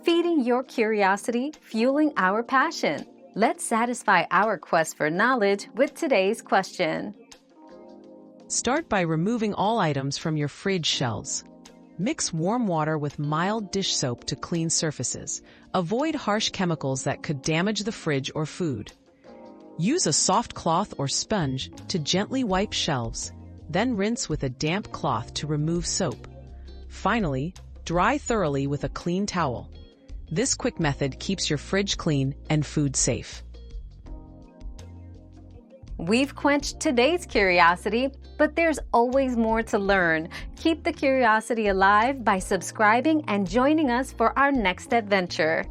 feeding your curiosity, fueling our passion. Let's satisfy our quest for knowledge with today's question. Start by removing all items from your fridge shelves. Mix warm water with mild dish soap to clean surfaces. Avoid harsh chemicals that could damage the fridge or food. Use a soft cloth or sponge to gently wipe shelves. Then rinse with a damp cloth to remove soap. Finally, dry thoroughly with a clean towel. This quick method keeps your fridge clean and food safe. We've quenched today's curiosity, but there's always more to learn. Keep the curiosity alive by subscribing and joining us for our next adventure.